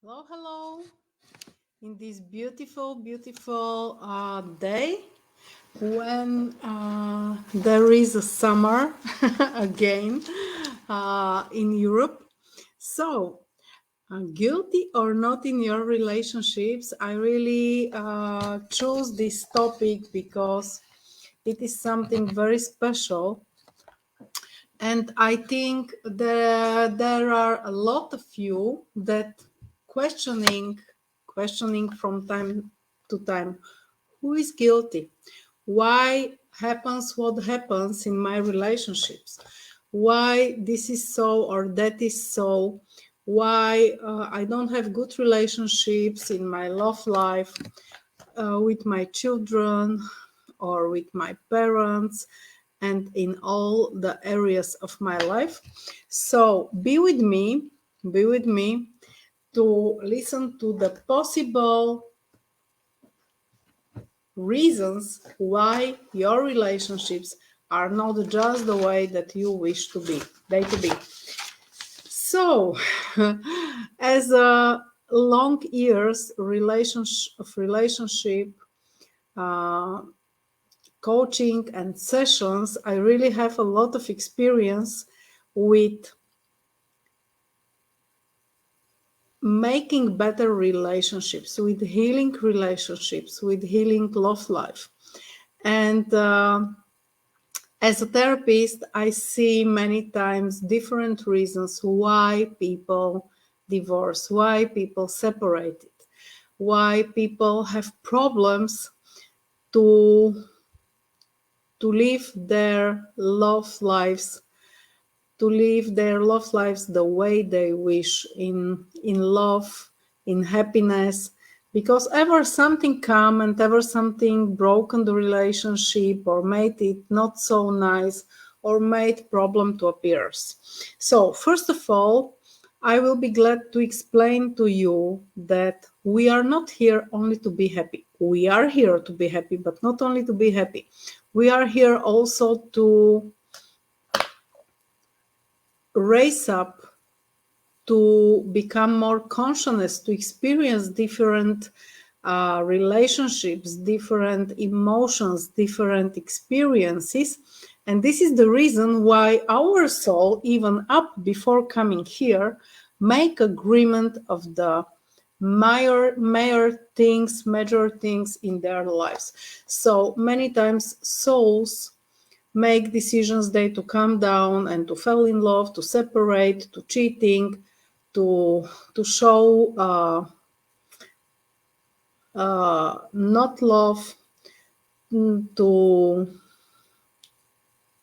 Hello, hello. In this beautiful day when there is a summer again in Europe. So, guilty or not in your relationships, I really chose this topic because it is something very special. And I think there are a lot of you that questioning from time to time, who is guilty? Why happens what happens in my relationships? Why this is so or that is so? Why I don't have good relationships in my love life with my children or with my parents and in all the areas of my life. So be with me to listen to the possible reasons why your relationships are not just the way that you wish they to be. So, as a long years relationship uh, coaching and sessions, I really have a lot of experience with making better relationships, with healing relationships, with healing love life. And as a therapist, I see many times different reasons why people divorce, why people separate, why people have problems to live their love lives, the way they wish, in love, in happiness, because ever something come and ever something broken the relationship or made it not so nice or made problem to appears. So first of all, I will be glad to explain to you that we are not here only to be happy. We are here to be happy, but not only to be happy. We are here also to raise up, to become more conscious, to experience different relationships, different emotions, different experiences. And this is the reason why our soul, even up before coming here, make agreement of the major things in their lives. So many times souls make decisions they to come down and to fall in love, to separate, to cheating, to show not love, to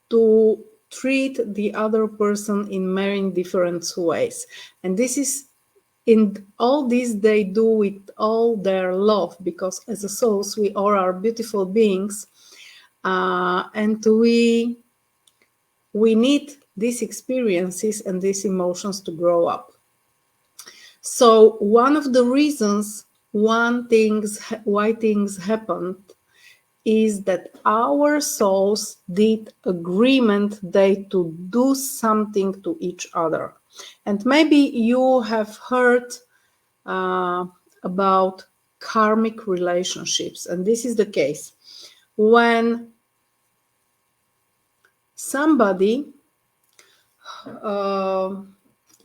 to treat the other person in many different ways. And this is, in all this they do with all their love, because as a souls we all are beautiful beings, and we need these experiences and these emotions to grow up. So one of the reasons why things happened is that our souls did agreement they to do something to each other. And maybe you have heard uh, about karmic relationships, and this is the case when somebody uh,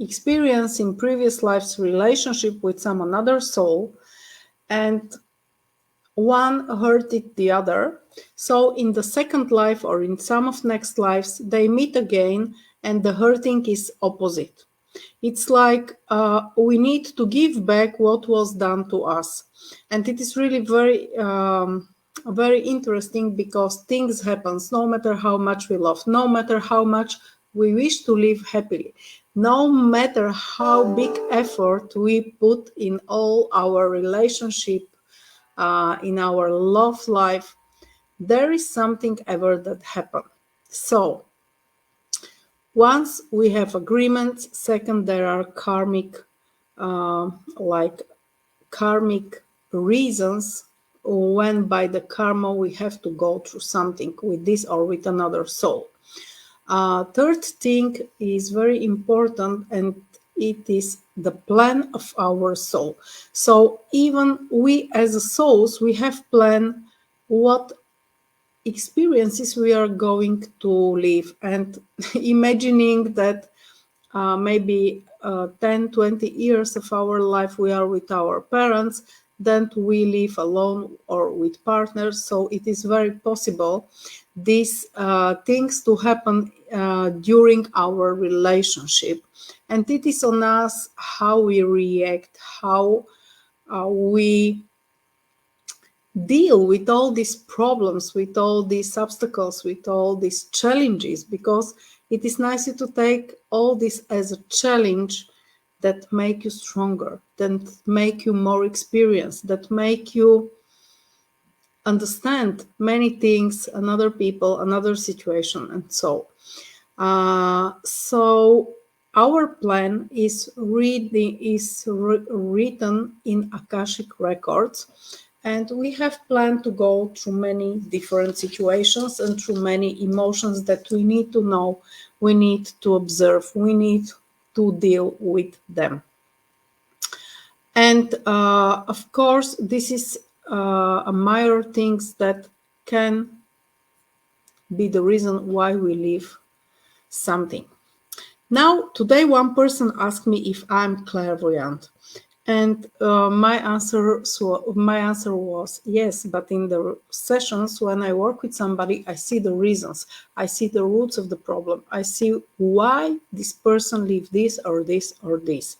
experience in previous lives relationship with some another soul, and one hurted the other. So in the second life or in some of next lives, they meet again, and the hurting is opposite. It's like we need to give back what was done to us, and it is really very interesting, because things happen no matter how much we love, no matter how much we wish to live happily, no matter how big effort we put in all our relationship, in our love life, there is something ever that happen. So once we have agreements, second, there are like karmic reasons, when by the karma we have to go through something with this or with another soul. Third thing is very important, and it is the plan of our soul. So even we as souls, we have plan what experiences we are going to live, and imagining that maybe 10, 20 years of our life we are with our parents, then we live alone or with partners. So it is very possible these things to happen during our relationship. And it is on us how we react, how we deal with all these problems, with all these obstacles, with all these challenges, because it is nice to take all this as a challenge that make you stronger, that make you more experienced, that make you understand many things, another people, another situation, and so. So our plan is written in Akashic records, and we have planned to go through many different situations and through many emotions that we need to know, we need to observe, we need to deal with them. And of course, this is a minor things that can be the reason why we live something. Now, today one person asked me if I'm clairvoyant. And my answer was yes, but in the sessions when I work with somebody, I see the reasons, I see the roots of the problem, I see why this person lived this or this or this.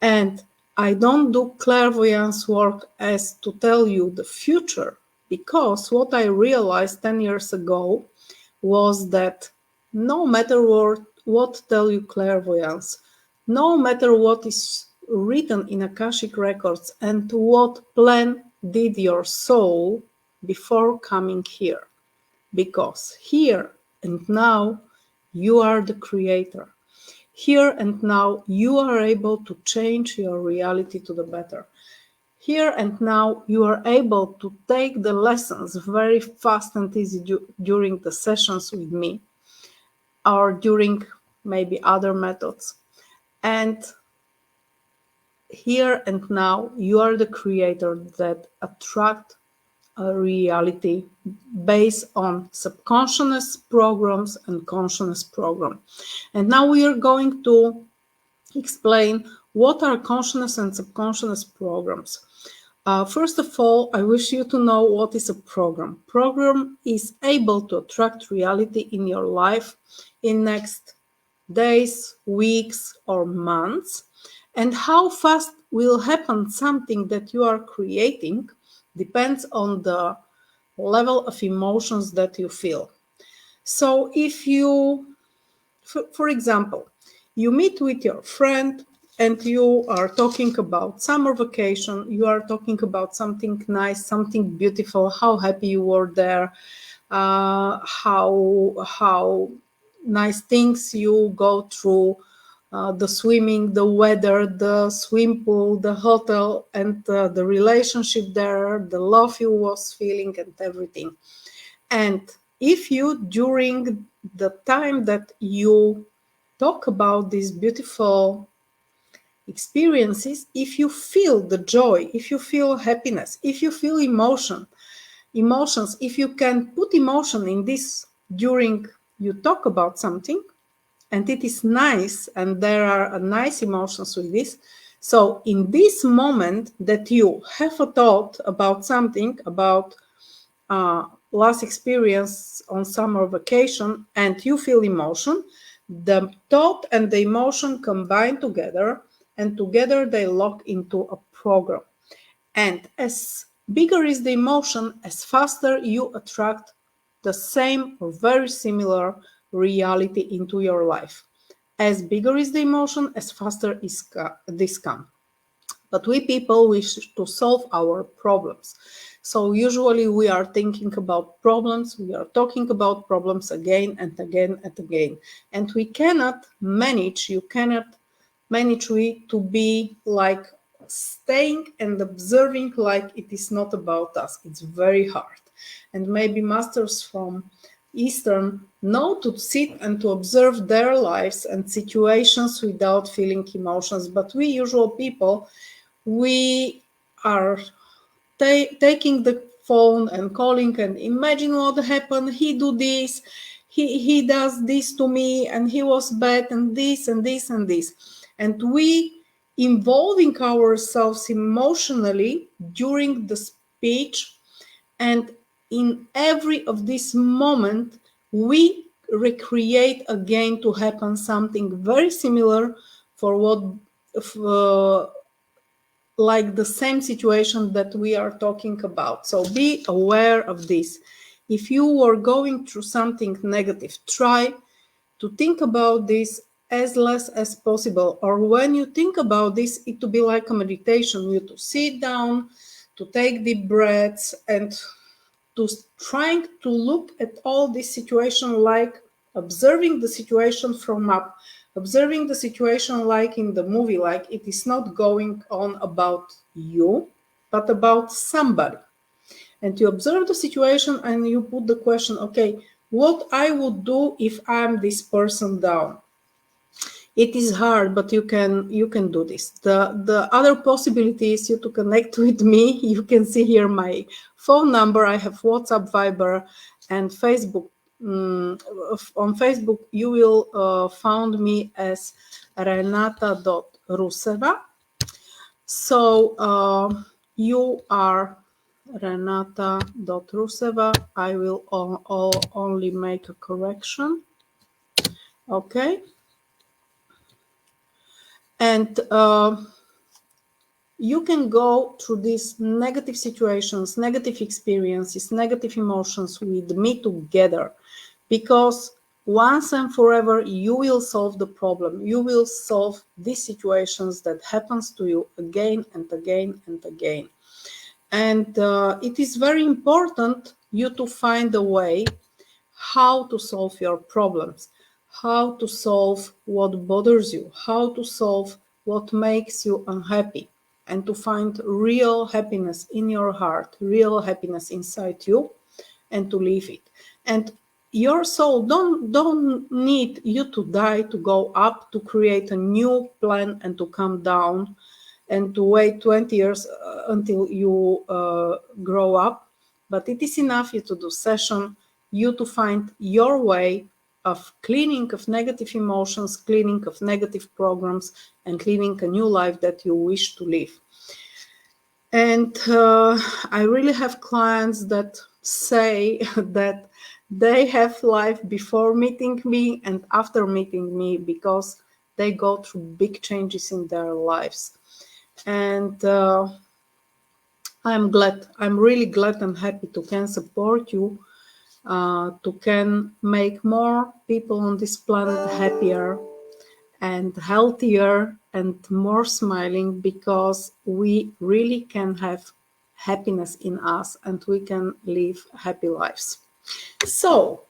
And I don't do clairvoyance work as to tell you the future, because what I realized 10 years ago was that no matter what tell you clairvoyance, no matter what is written in Akashic records and what plan did your soul before coming here, because here and now you are the creator. Here and now you are able to change your reality to the better. Here and now you are able to take the lessons very fast and easy during the sessions with me or during maybe other methods. And here and now you are the creator that attract a reality based on subconscious programs and conscious program. And now we are going to explain what are conscious and subconscious programs. First of all, I wish you to know what is a program. Program is able to attract reality in your life in next days, weeks, or months. And how fast will happen something that you are creating depends on the level of emotions that you feel. So if you, for example, you meet with your friend and you are talking about summer vacation, you are talking about something nice, something beautiful, how happy you were there, how nice things you go through, the swimming, the weather, the swim pool, the hotel, and the relationship there, the love you was feeling and everything. And if you, during the time that you talk about these beautiful experiences, if you feel the joy, if you feel happiness, if you feel emotions, if you can put emotion in this during you talk about something, and it is nice, and there are nice emotions with this. So in this moment that you have a thought about something, about last experience on summer vacation, and you feel emotion, the thought and the emotion combine together, and together they lock into a program. And as bigger is the emotion, as faster you attract the same or very similar reality into your life. As bigger is the emotion, as faster is this come. But we people wish to solve our problems. So usually we are thinking about problems, we are talking about problems again and again and again. And we cannot manage, you cannot manage to be like staying and observing like it is not about us. It's very hard. And maybe masters from Eastern know to sit and to observe their lives and situations without feeling emotions. But we usual people, we are taking the phone and calling and imagine what happened. He do this, he does this to me, and he was bad, and this and this and this, and we involving ourselves emotionally during the speech, and in every of this moment we recreate again to happen something very similar for what like the same situation that we are talking about. So be aware of this. If you are going through something negative, try to think about this as less as possible. Or when you think about this, it to be like a meditation. You to sit down, to take deep breaths, and to trying to look at all this situation like observing the situation from up, observing the situation like in the movie, like it is not going on about you, but about somebody. And you observe the situation and you put the question, okay, what I would do if I'm this person down. It is hard, but you can do this. The other possibility is you to connect with me. You can see here my phone number. I have WhatsApp, Viber, and Facebook. On Facebook you will find me as renata.ruseva. So you are renata.ruseva. I will only make a correction. Okay. And you can go through these negative situations, negative experiences, negative emotions with me together, because once and forever you will solve the problem. You will solve these situations that happens to you again and again and again. And it is very important you to find a way how to solve your problems, how to solve what bothers you, how to solve what makes you unhappy, and to find real happiness in your heart, real happiness inside you, and to live it. And your soul don't need you to die to go up, to create a new plan and to come down and to wait 20 years until you grow up. But it is enough you to do session, you to find your way of cleaning of negative emotions, cleaning of negative programs, and cleaning a new life that you wish to live. And I really have clients that say that they have life before meeting me and after meeting me, because they go through big changes in their lives. And I'm really glad and happy to can support you, to can make more people on this planet happier and healthier and more smiling, because we really can have happiness in us and we can live happy lives. So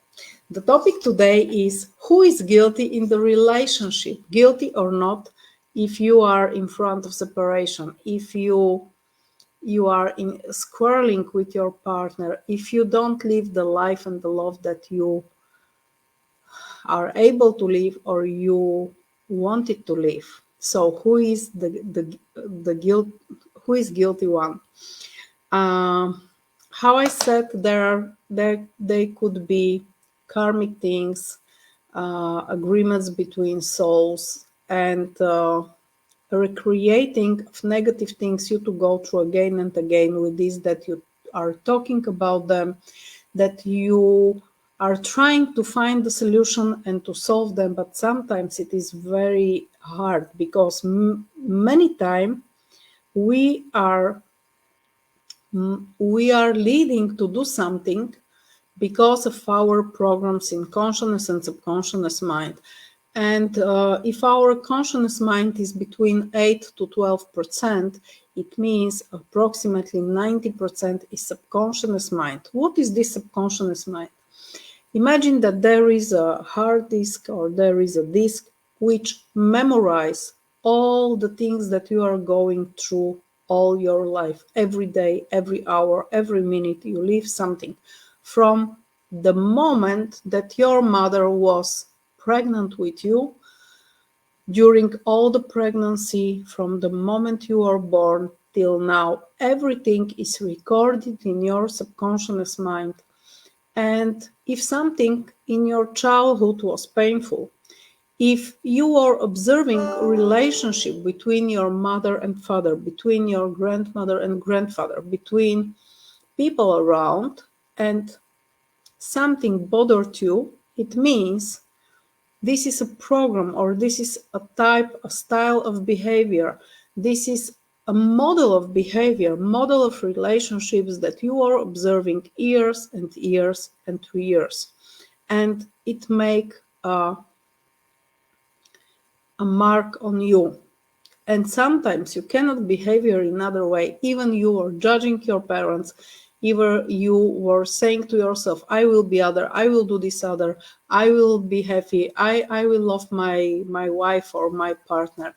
the topic today is who is guilty in the relationship, guilty or not, if you are in front of separation, if you are in quarreling with your partner, if you don't live the life and the love that you are able to live or you wanted to live. So who is the guilt? Who is guilty one? How I said, there they could be karmic things, agreements between souls, and recreating of negative things you to go through again and again with this, that you are talking about them, that you are trying to find the solution and to solve them, but sometimes it is very hard, because many times we are leading to do something because of our programs in consciousness and subconscious mind. And if our conscious mind is between 8 to 12%, it means approximately 90% is subconscious mind. What is this subconscious mind? Imagine that there is a hard disk or there is a disk which memorize all the things that you are going through all your life, every day, every hour, every minute. You live something from the moment that your mother was pregnant with you, during all the pregnancy, from the moment you were born till now, everything is recorded in your subconscious mind. And if something in your childhood was painful, if you are observing a relationship between your mother and father, between your grandmother and grandfather, between people around, and something bothered you, it means this is a program, or this is a type, a style of behavior. This is a model of behavior, model of relationships that you are observing years and years and years. And it make a mark on you. And sometimes you cannot behave in another way. Even you are judging your parents, either you were saying to yourself, I will be other, I will do this other, I will be happy, I will love my wife or my partner.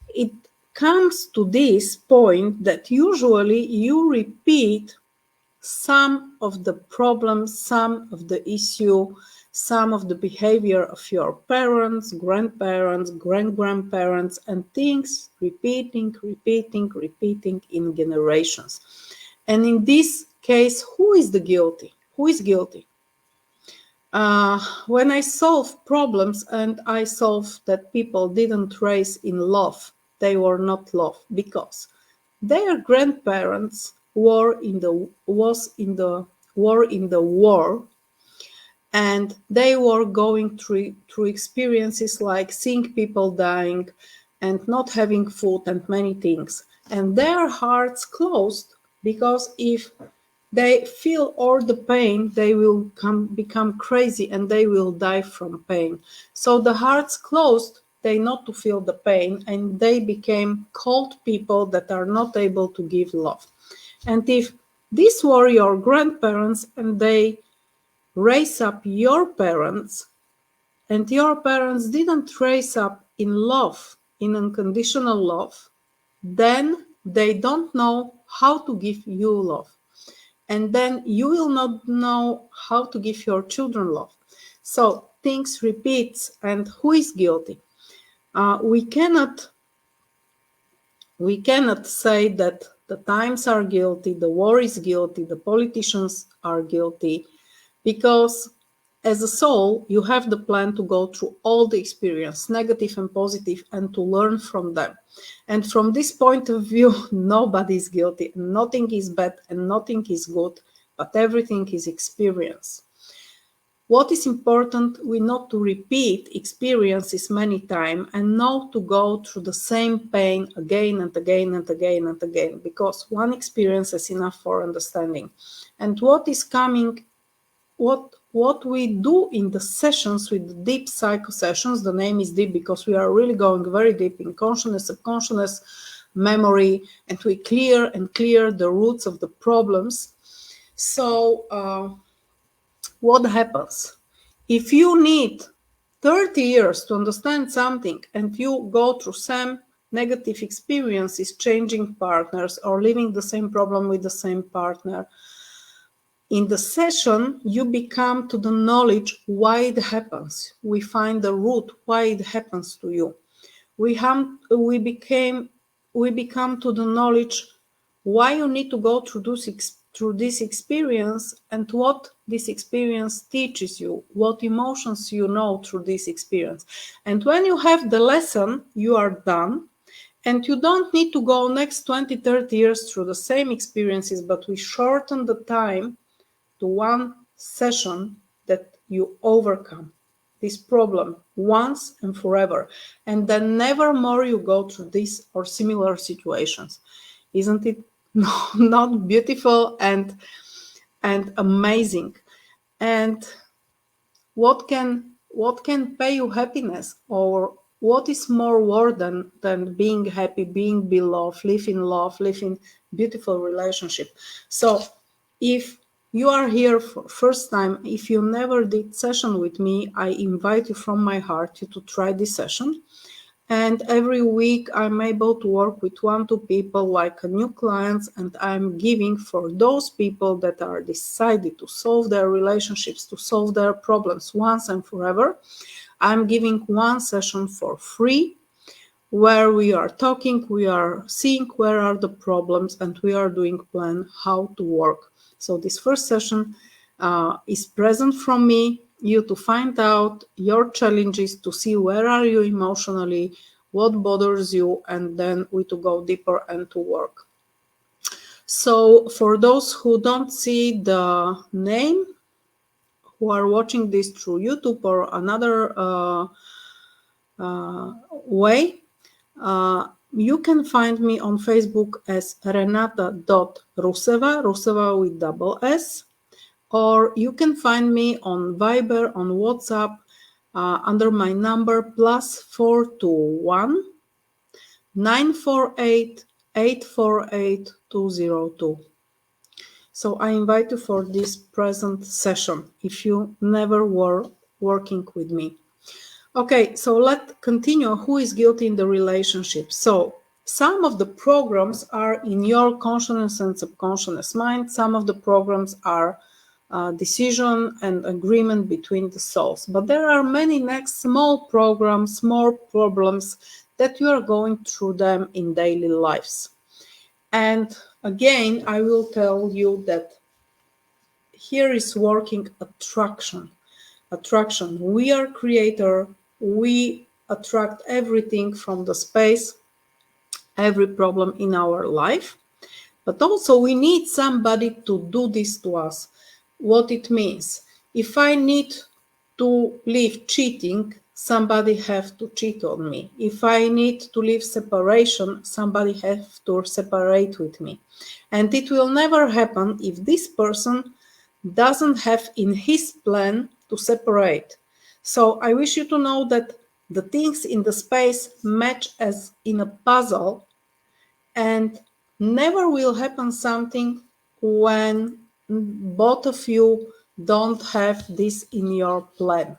It comes to this point that usually you repeat some of the problems, some of the issue, some of the behavior of your parents, grandparents, great-grandparents, and things repeating in generations. And in this case, who is the guilty? Who is guilty? When I solve problems, and I solve that people didn't raise in love, they were not loved because their grandparents was in the war, and they were going through experiences like seeing people dying and not having food and many things, and their hearts closed, because if they feel all the pain, they will become crazy and they will die from pain. So the hearts closed, they not to feel the pain, and they became cold people that are not able to give love. And if these were your grandparents and they raise up your parents, and your parents didn't raise up in love, in unconditional love, then they don't know how to give you love. And then you will not know how to give your children love. So things repeats, and who is guilty? We cannot say that the times are guilty, the war is guilty, the politicians are guilty, because as a soul, you have the plan to go through all the experience, negative and positive, and to learn from them. And from this point of view, nobody is guilty, nothing is bad and nothing is good, but everything is experience. What is important, we not to repeat experiences many times and not to go through the same pain again and again and again and again, because one experience is enough for understanding. And what is coming, what we do in the sessions with the deep psycho sessions, the name is deep because we are really going very deep in consciousness, subconsciousness, memory, and we clear the roots of the problems. So what happens? If you need 30 years to understand something and you go through some negative experiences, changing partners or living the same problem with the same partner, in the session, you become to the knowledge why it happens. We find the root why it happens to you. We become to the knowledge why you need to go through this experience and what this experience teaches you, what emotions you know through this experience. And when you have the lesson, you are done. And you don't need to go next 20, 30 years through the same experiences, but we shorten the time to one session that you overcome this problem once and forever, and then never more you go through this or similar situations. Isn't it not beautiful and amazing? And what can pay you happiness, or what is more worth than being happy, being beloved, live in beautiful relationship? So if you are here for first time, if you never did session with me, I invite you from my heart to try this session. And every week I'm able to work with 1-2 people like new clients, and I'm giving for those people that are decided to solve their relationships, to solve their problems once and forever. I'm giving one session for free where we are talking, we are seeing where are the problems, and we are doing plan how to work. So this first session is present from me, you to find out your challenges, to see where are you emotionally, what bothers you, and then we to go deeper and to work. So for those who don't see the name, who are watching this through YouTube or another way, you can find me on Facebook as renata.ruseva, Ruseva with double S, or you can find me on Viber, on WhatsApp, under my number +421 948 848 202. So I invite you for this present session if you never were working with me. Okay, so let's continue. Who is guilty in the relationship? So some of the programs are in your consciousness and subconscious mind. Some of the programs are decision and agreement between the souls. But there are many next small programs, small problems that you are going through them in daily lives. And again, I will tell you that here is working attraction. Attraction. We are creator. We attract everything from the space, every problem in our life. But also we need somebody to do this to us. What it means. If I need to leave cheating, somebody have to cheat on me. If I need to leave separation, somebody have to separate with me. And it will never happen if this person doesn't have in his plan to separate. So I wish you to know that the things in the space match as in a puzzle, and never will happen something when both of you don't have this in your plan.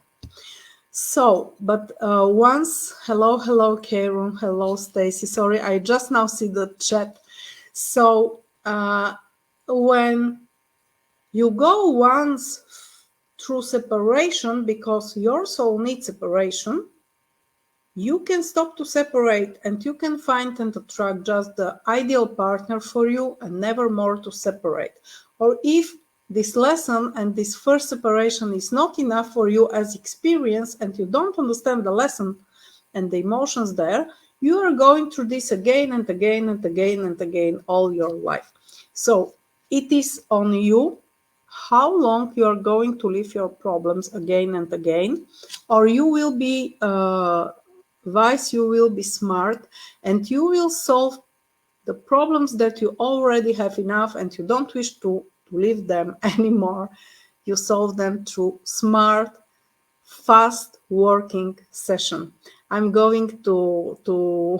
So, but once, hello, Karen, hello, Stacy. Sorry, I just now see the chat. So, when you go once through separation because your soul needs separation, you can stop to separate and you can find and attract just the ideal partner for you and never more to separate. Or if this lesson and this first separation is not enough for you as experience and you don't understand the lesson and the emotions there, you are going through this again and again and again and again all your life. So it is on you how long you are going to live your problems again and again, or you will be wise, you will be smart, and you will solve the problems that you already have enough and you don't wish to live them anymore. You solve them through smart, fast working session. I'm going to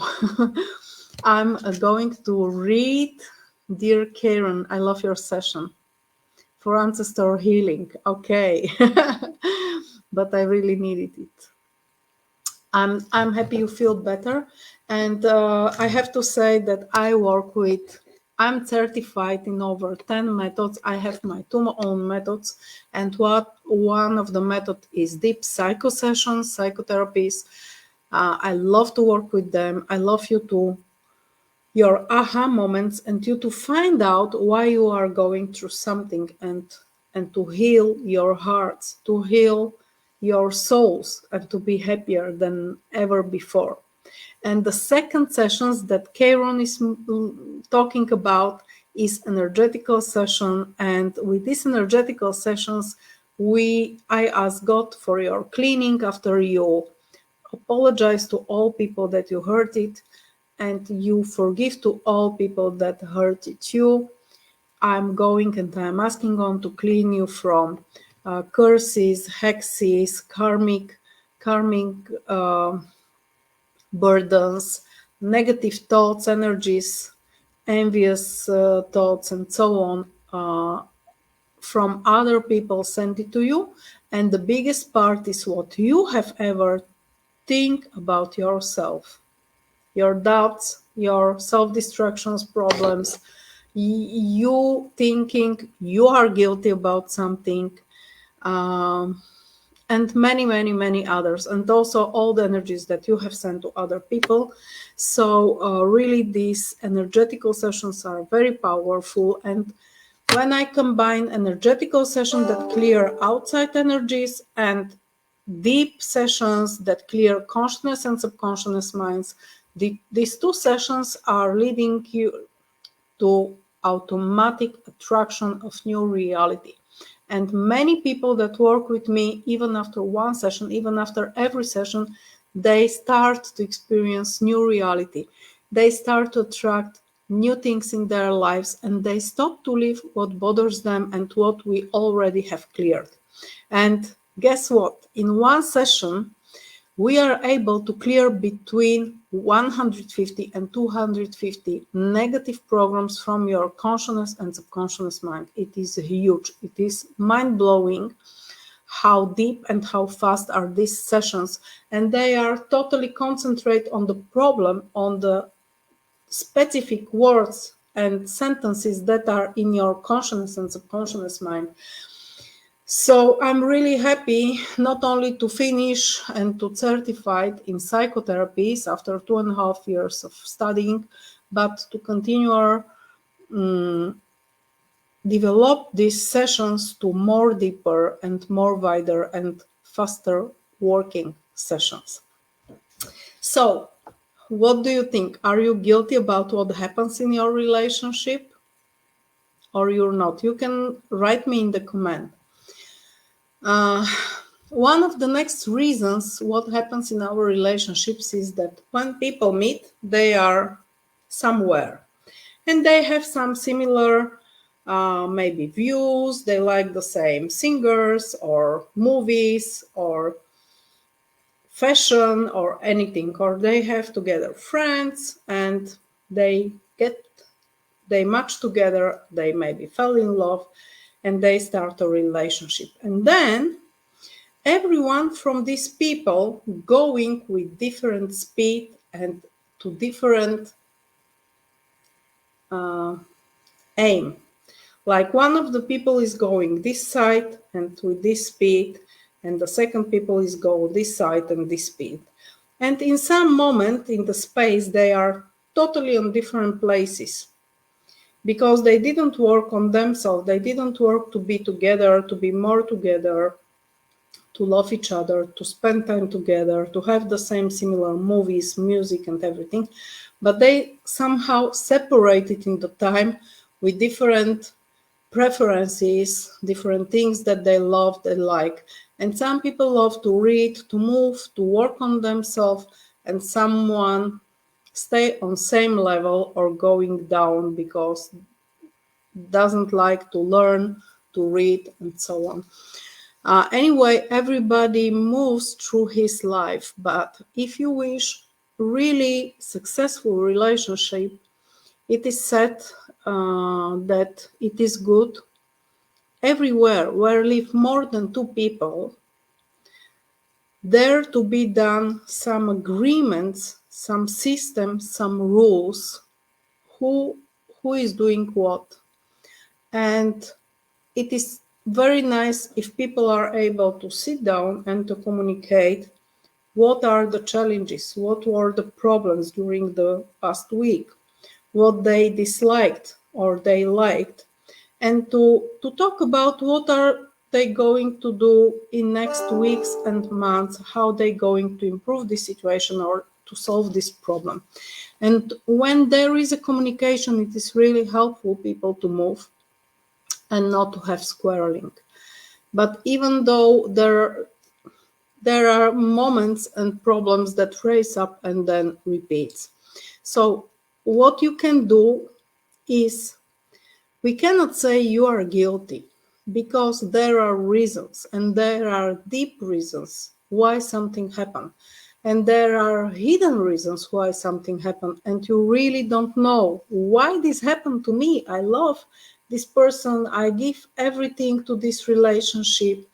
I'm going to read, dear Karen, I love your session for ancestor healing. Okay. But I really needed it. I'm happy you feel better. And I have to say that I'm certified in over 10 methods. I have my 2 own methods. And one of the method is deep psycho sessions, psychotherapies. I love to work with them. I love you to your aha moments and you to find out why you are going through something and to heal your hearts, to heal your souls, and to be happier than ever before. And the second sessions that Karen is talking about is energetical session. And with these energetical sessions, I ask God for your cleaning after you apologize to all people that you hurt it, and you forgive to all people that hurted you. I'm going and I'm asking God to clean you from curses, hexes, karmic burdens, negative thoughts, energies, envious thoughts, and so on, from other people sent it to you. And the biggest part is what you have ever think about yourself. your doubts, your self-destructions problems, you thinking you are guilty about something, and many, many, many others, and also all the energies that you have sent to other people. So really these energetical sessions are very powerful, and when I combine energetical sessions that clear outside energies and deep sessions that clear consciousness and subconscious minds, these two sessions are leading you to automatic attraction of new reality. And many people that work with me, even after one session, even after every session, they start to experience new reality. They start to attract new things in their lives, and they stop to live what bothers them and what we already have cleared. And guess what? In one session, we are able to clear between 150 and 250 negative programs from your consciousness and subconscious mind. It is huge. It is mind-blowing how deep and how fast are these sessions. And they are totally concentrated on the problem, on the specific words and sentences that are in your consciousness and subconscious mind. So I'm really happy not only to finish and to certified in psychotherapies after 2.5 years of studying, but to continue develop these sessions to more deeper and more wider and faster working sessions. So what do you think? Are you guilty about what happens in your relationship, or you're not? You can write me in the comment. One of the next reasons what happens in our relationships is that when people meet, they are somewhere and they have some similar maybe views. They like the same singers or movies or fashion or anything, or they have together friends and they match together, they maybe fell in love and they start a relationship. And then everyone from these people going with different speed and to different aim. Like one of the people is going this side and with this speed, and the second people is go this side and this speed. And in some moment in the space, they are totally on different places because they didn't work on themselves. They didn't work to be together, to be more together, to love each other, to spend time together, to have the same similar movies, music, and everything. But they somehow separated in the time with different preferences, different things that they love, they like. And some people love to read, to move, to work on themselves, and someone stay on same level or going down because doesn't like to learn, to read, and so on. Anyway, everybody moves through his life, but if you wish really successful relationship, it is said that it is good everywhere where live more than two people, there to be done some agreements, some systems, some rules, who is doing what. And it is very nice if people are able to sit down and to communicate what are the challenges, what were the problems during the past week, what they disliked or they liked, and to talk about what are they going to do in next weeks and months, how they going to improve this situation or to solve this problem. And when there is a communication, it is really helpful people to move and not to have quarreling. But even though there are moments and problems that raise up and then repeats. So what you can do is, we cannot say you are guilty because there are reasons, and there are deep reasons why something happened. And there are hidden reasons why something happened, and you really don't know why this happened to me. I love this person, I give everything to this relationship,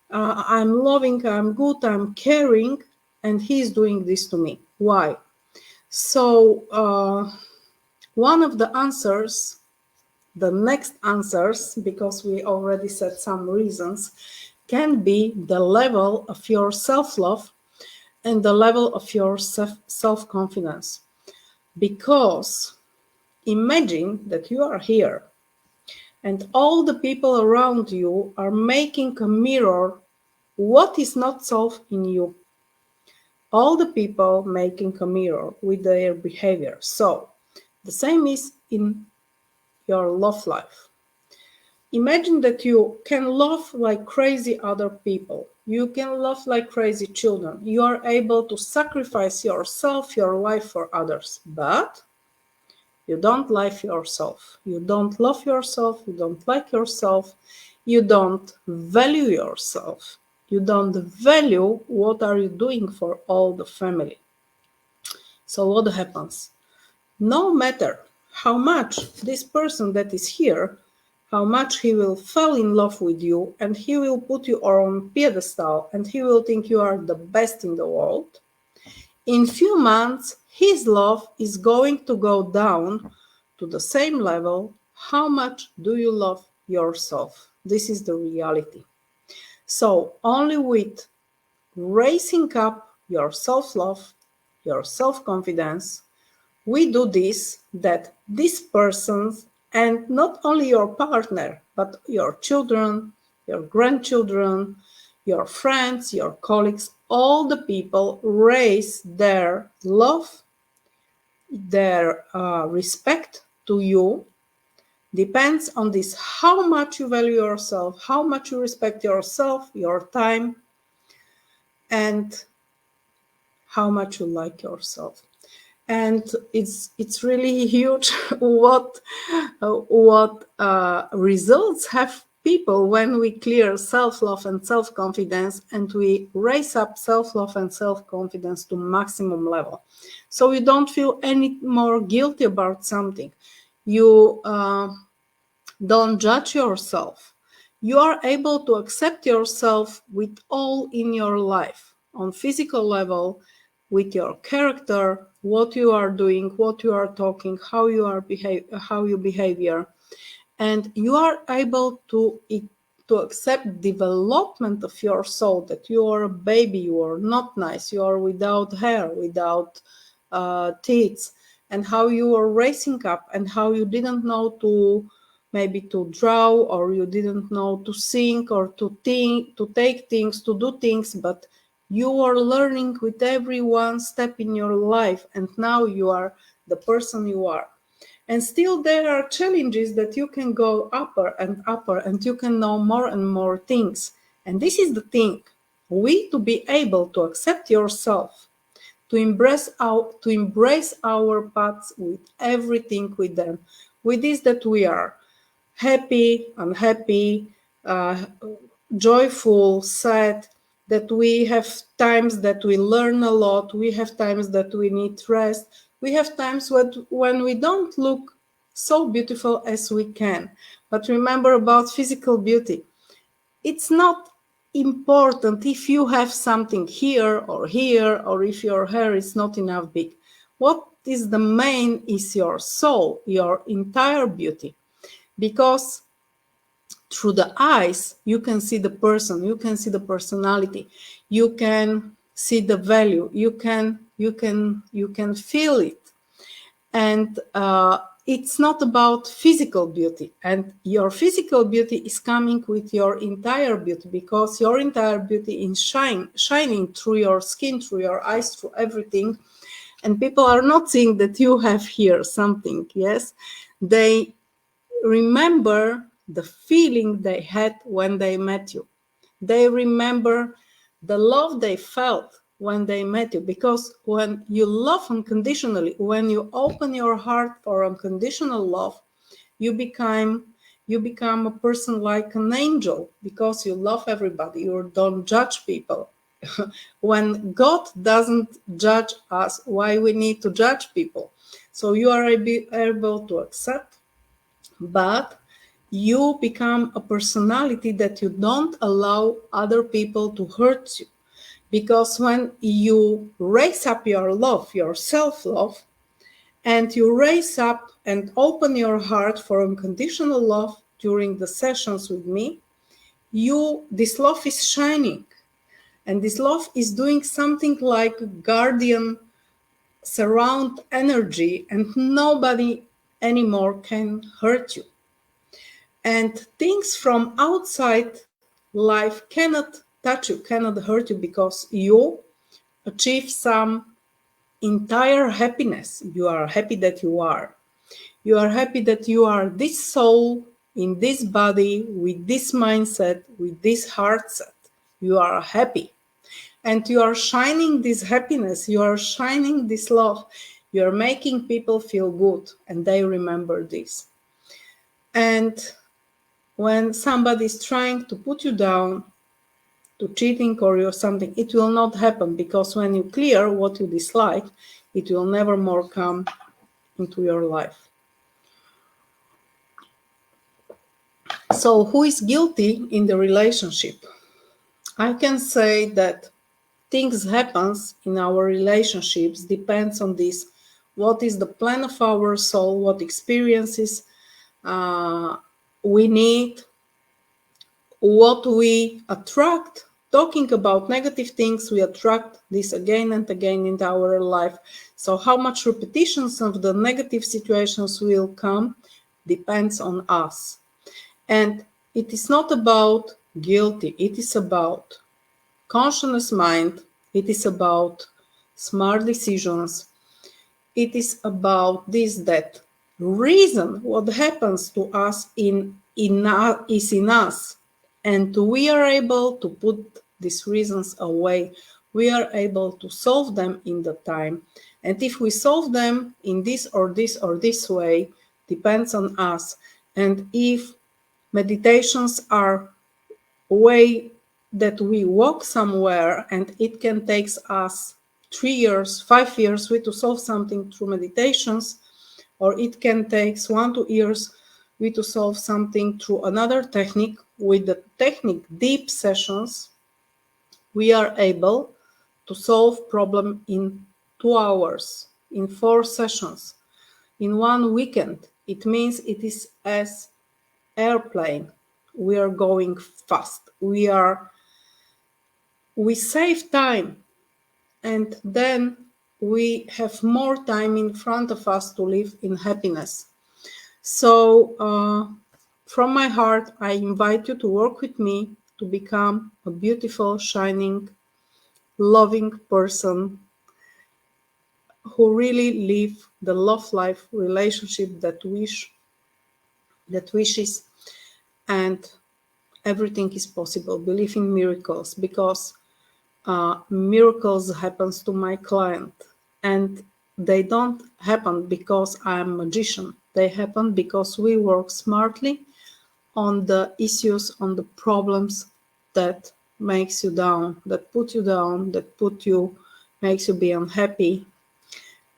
I'm loving, I'm good, I'm caring, and he's doing this to me. Why? So one of the answers, the next answers, because we already said some reasons, can be the level of your self-love and the level of your self-confidence. Because imagine that you are here and all the people around you are making a mirror what is not solved in you. All the people making a mirror with their behavior. So the same is in your love life. Imagine that you can love like crazy other people. You can love like crazy children. You are able to sacrifice yourself, your life for others. But you don't love yourself. You don't love yourself. You don't like yourself. You don't value yourself. You don't value what are you doing for all the family. So what happens? No matter how much this person that is here, how much he will fall in love with you and he will put you on pedestal and he will think you are the best in the world, in few months his love is going to go down to the same level. How much do you love yourself? This is the reality. So only with raising up your self-love, your self-confidence, we do this, that this person, and not only your partner, but your children, your grandchildren, your friends, your colleagues, all the people raise their love, their respect to you. Depends on this, how much you value yourself, how much you respect yourself, your time, and how much you like yourself. And it's really huge what results have people when we clear self-love and self-confidence and we raise up self-love and self-confidence to maximum level. So you don't feel any more guilty about something. You don't judge yourself. You are able to accept yourself with all in your life, on physical level, with your character, what you are doing, what you are talking, how you behavior, and you are able to accept development of your soul, that you are a baby, you are not nice, you are without hair, without teeth, and how you are raising up and how you didn't know to maybe to draw, or you didn't know to sing or to think, to take things, to do things, but you are learning with every one step in your life, and now you are the person you are. And still there are challenges that you can go upper and you can know more and more things. And this is the thing, we to be able to accept yourself, to embrace our paths with everything with them, with this that we are happy, unhappy, joyful, sad, that we have times that we learn a lot, we have times that we need rest, we have times when we don't look so beautiful as we can. But remember about physical beauty. It's not important if you have something here, or if your hair is not enough big. What is the main is your soul, your entire beauty. Because through the eyes you can see the person, you can see the personality, you can see the value, you can feel it. And it's not about physical beauty, and your physical beauty is coming with your entire beauty, because your entire beauty is shining through your skin, through your eyes, through everything. And people are not seeing that you have here something. Yes, they remember the feeling they had when they met you. They remember the love they felt when they met you, because when you love unconditionally, when you open your heart for unconditional love, you become a person like an angel, because you love everybody, you don't judge people. When God doesn't judge us, why we need to judge people? So you are able to accept, but you become a personality that you don't allow other people to hurt you. Because when you raise up your love, your self-love, and you raise up and open your heart for unconditional love during the sessions with me, this love is shining. And this love is doing something like guardian surround energy, and nobody anymore can hurt you. And things from outside life cannot touch you, cannot hurt you, because you achieve some entire happiness. You are happy that you are. You are happy that you are this soul in this body, with this mindset, with this heart set. You are happy. And you are shining this happiness, you are shining this love, you are making people feel good, and they remember this. And when somebody is trying to put you down, to cheating or something, it will not happen, because when you clear what you dislike, it will never more come into your life. So who is guilty in the relationship? I can say that things happens in our relationships depends on this. What is the plan of our soul? What experiences we need? What we attract? Talking about negative things, we attract this again and again into our life. So how much repetitions of the negative situations will come depends on us. And it is not about guilty. It is about conscious mind. It is about smart decisions. It is about this, that reason what happens to us is in us, and we are able to put these reasons away. We are able to solve them in the time, and if we solve them in this or this or this way, depends on us. And if meditations are a way that we walk somewhere, and it can take us 3 years, 5 years to solve something through meditations, or it can take 1 to 2 years to solve something through another technique. With the technique deep sessions, we are able to solve problem in 2 hours, in 4 sessions, in 1 weekend. It means it is as airplane. We are going fast. We save time, and then we have more time in front of us to live in happiness. So from my heart, I invite you to work with me to become a beautiful, shining, loving person who really live the love life relationship that wishes, and everything is possible. Believe in miracles, because miracles happens to my client, and they don't happen because I'm a magician. They happen because we work smartly on the issues, on the problems that makes you down, that put you down, makes you be unhappy.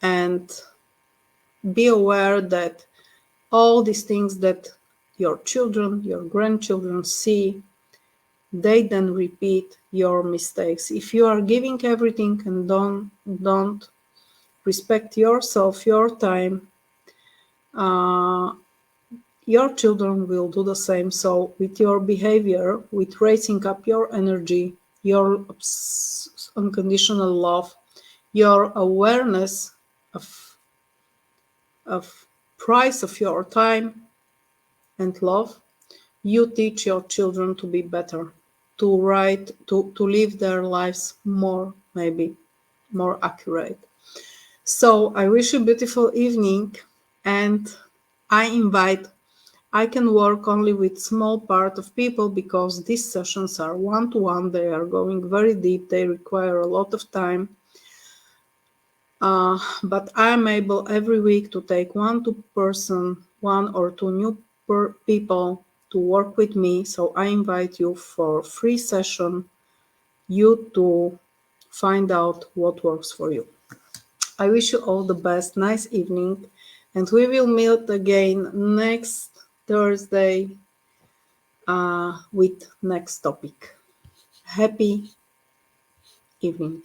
And be aware that all these things that your children, your grandchildren see, they then repeat your mistakes. If you are giving everything and don't respect yourself, your time, your children will do the same. So with your behavior, with raising up your energy, your unconditional love, your awareness of price of your time and love, you teach your children to be better, to live their lives maybe more accurate. So I wish you a beautiful evening, and I can work only with small part of people, because these sessions are one-to-one. They are going very deep. They require a lot of time. But I am able every week to take one or two new people to work with me. So I invite you for free session, you to find out what works for you. I wish you all the best. Nice evening. And we will meet again next Thursday with next topic. Happy evening.